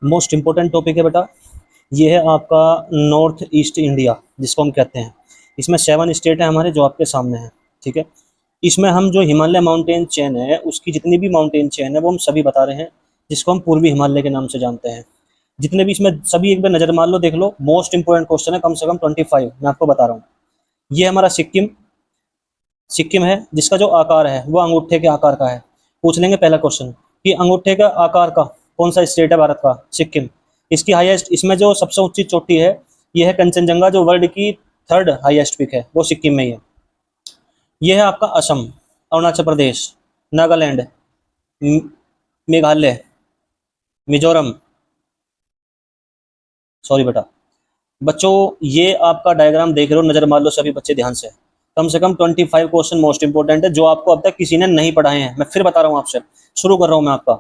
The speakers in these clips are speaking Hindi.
मोस्ट इंपॉर्टेंट टॉपिक है बेटा। ये है आपका नॉर्थ ईस्ट इंडिया जिसको हम कहते हैं। इसमें 7 स्टेट है हमारे जो आपके सामने हैं, ठीक है। इसमें हम जो हिमालय माउंटेन चेन है उसकी जितनी भी माउंटेन चेन है वो हम सभी बता रहे हैं, जिसको हम पूर्वी हिमालय के नाम से जानते हैं। जितने भी इसमें सभी एक बार नजर मार लो, देख लो। मोस्ट इंपॉर्टेंट क्वेश्चन है, कम से कम 25 मैं आपको बता रहा हूँ। ये हमारा सिक्किम सिक्किम है, जिसका जो आकार है वो अंगूठे के आकार का है। पूछ लेंगे पहला क्वेश्चन कि अंगूठे का आकार का कौन सा स्टेट है भारत का? सिक्किम। इसकी हाईएस्ट, इसमें जो सबसे ऊंची चोटी है ये है कंचनजंगा, जो वर्ल्ड की 3rd हाईएस्ट पीक है वो सिक्किम में ही है। ये है आपका असम, अरुणाचल प्रदेश, नागालैंड, मेघालय, मिजोरम। सॉरी बेटा बच्चों, ये आपका डायग्राम देख रहे हो, नजर मार लो सभी बच्चे ध्यान से कम 25 क्वेश्चन मोस्ट इंपोर्टेंट है जो आपको अब तक किसी ने नहीं पढ़ाए हैं। मैं फिर बता रहा हूँ आपसे, शुरू कर रहा हूँ मैं आपका।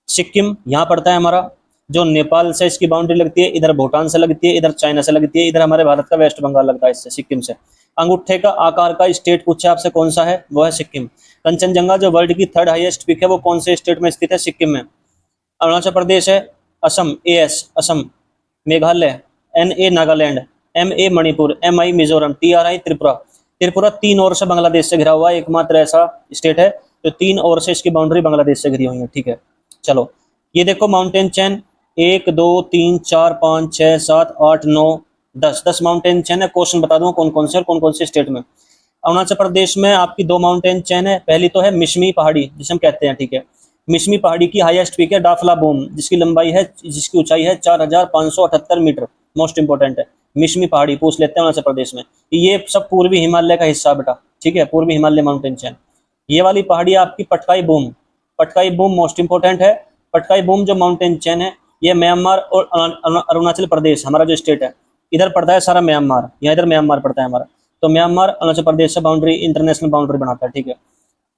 सिक्किम यहाँ पड़ता है हमारा, जो नेपाल से इसकी बाउंड्री लगती है, इधर भूटान से लगती है, इधर चाइना से लगती है, इधर हमारे भारत का वेस्ट बंगाल लगता है इससे, सिक्किम से। अंगूठे का आकार का स्टेट पूछा आपसे कौन सा है, वो है सिक्किम। कंचनजंगा जो वर्ल्ड की 3rd हाईएस्ट पीक है वो कौन से स्टेट में स्थित है? सिक्किम में। अरुणाचल प्रदेश है, Assam AS Assam, Meghalaya NA Nagaland, MA Manipur, MI Mizoram, TRI Tripura. Tripura 3 ओर से बांग्लादेश से घिरा हुआ है, एकमात्र ऐसा स्टेट है जो 3 ओर से इसकी बाउंड्री बांग्लादेश से घिरी हुई है, ठीक है। चलो ये देखो माउंटेन चैन 1 2 3 4 5 6 7 8 9 10 माउंटेन चैन है। क्वेश्चन बता दूं कौन कौन से और कौन कौन से स्टेट में। अरुणाचल प्रदेश में आपकी 2 माउंटेन चैन है। पहली तो है मिशमी पहाड़ी जिसे हम कहते हैं, ठीक है। मिशमी पहाड़ी की हाईएस्ट पीक है डाफला बूम, जिसकी ऊंचाई है 4578 मीटर। मोस्ट इंपोर्टेंट है मिशमी पहाड़ी, पूछ लेते हैं अरुणाचल प्रदेश में। ये सब पूर्वी हिमालय का हिस्सा बेटा, ठीक है, पूर्वी हिमालय माउंटेन चैन। ये वाली पहाड़ी आपकी Patkai boom, Patkai boom most important है। पटकाई बूम जो माउंटेन चैन है ये म्यांमार और अरुणाचल प्रदेश हमारा जो स्टेट है इधर पड़ता है सारा म्यांमार, यहाँ इधर म्यांमार पड़ता है हमारा। तो म्यांमार अरुणाचल प्रदेश से बाउंड्री, इंटरनेशनल बाउंड्री बनाता है, ठीक है।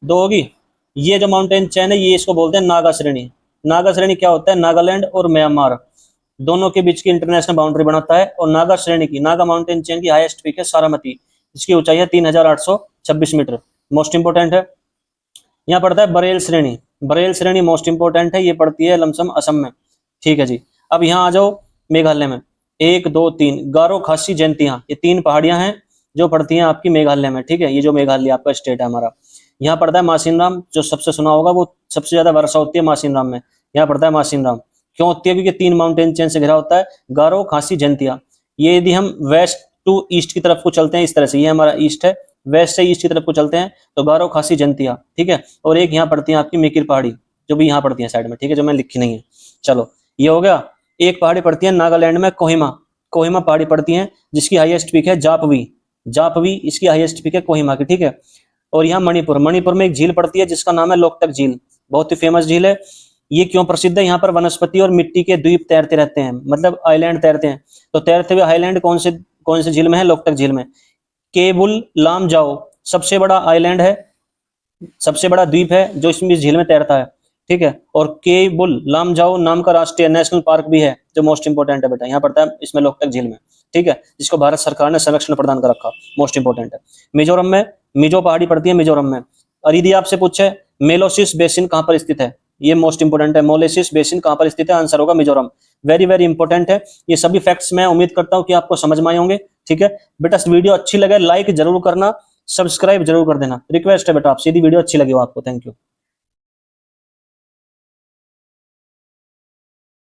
2 होगी। ये जो माउंटेन चैन है ये इसको बोलते हैं नागा श्रेणी। नागा श्रेणी क्या होता है? नागालैंड और म्यांमार दोनों के बीच की इंटरनेशनल बाउंड्री बनाता है। और नागा श्रेणी की, नागा माउंटेन चेन की हाईएस्ट पीक है सारामती, जिसकी ऊंचाई है 3826 मीटर। मोस्ट इंपोर्टेंट है। यहाँ पड़ता है बरेल श्रेणी, बरेल श्रेणी मोस्ट इंपोर्टेंट है, ये पड़ती है लमसम असम में, ठीक है जी। अब यहाँ आ जाओ मेघालय में, 1 2 3 गारो खासी जयंतियां, ये 3 पहाड़ियां हैं जो पड़ती हैं आपकी मेघालय में, ठीक है। ये जो मेघालय आपका स्टेट है हमारा, यहाँ पड़ता है मासिनराम, जो सबसे सुना होगा, वो सबसे ज्यादा वर्षा होती है मासिनराम में। यहाँ पड़ता है मासिनराम, क्यों होती है? क्योंकि 3 माउंटेन चेन से घिरा होता है, गारो खासी जयंतिया। ये यदि हम वेस्ट टू ईस्ट की तरफ को चलते हैं इस तरह से, ये हमारा ईस्ट है, वेस्ट से ईस्ट की तरफ को चलते हैं तो गारो खासी जयंतिया, ठीक है। और एक यहाँ पड़ती है आपकी मिकिर पहाड़ी, जो भी यहाँ पड़ती है साइड में, ठीक है, जो मैं लिखी नहीं है। चलो ये हो गया। एक पहाड़ी पड़ती है नागालैंड में, कोहिमा, कोहिमा पहाड़ी पड़ती है जिसकी हाईएस्ट पीक है जापवी, जापवी इसकी हाईएस्ट पीक है कोहिमा की, ठीक है। और यहाँ मणिपुर, मणिपुर में एक झील पड़ती है जिसका नाम है लोकटक झील, बहुत ही फेमस झील है। ये क्यों प्रसिद्ध है? यहाँ पर वनस्पति और मिट्टी के द्वीप तैरते रहते हैं, मतलब आइलैंड तैरते हैं। तो तैरते हुए आइलैंड कौन से झील में है? लोकटक झील में। केबुल लामजाओ सबसे बड़ा आइलैंड है, सबसे बड़ा द्वीप है जो इसमें इस झील में तैरता है, ठीक है। और केबुल लामजाओ नाम का राष्ट्रीय नेशनल पार्क भी है जो मोस्ट इंपोर्टेंट है बेटा, यहाँ पड़ता है इसमें लोकटक झील में, ठीक है, जिसको भारत सरकार ने संरक्षण प्रदान कर रखा, मोस्ट इंपोर्टेंट है। मिजोरम में मिजो पहाड़ी पड़ती है, मिजोरम में। और यदि आपसे पूछे मेलोसिस बेसिन कहाँ पर स्थित है, ये मोस्ट इंपोर्टेंट है, मोलेसिस बेसिन कहाँ पर स्थित है? आंसर होगा मिजोरम। वेरी वेरी इंपोर्टेंट है। ये सभी फैक्ट्स मैं उम्मीद करता हूँ कि आपको समझ में आए होंगे, ठीक है बेटा। वीडियो अच्छी लगे लाइक जरूर करना, सब्सक्राइब जरूर कर देना, रिक्वेस्ट है बेटा आपसे, यदि वीडियो अच्छी लगी हो आपको। Thank you.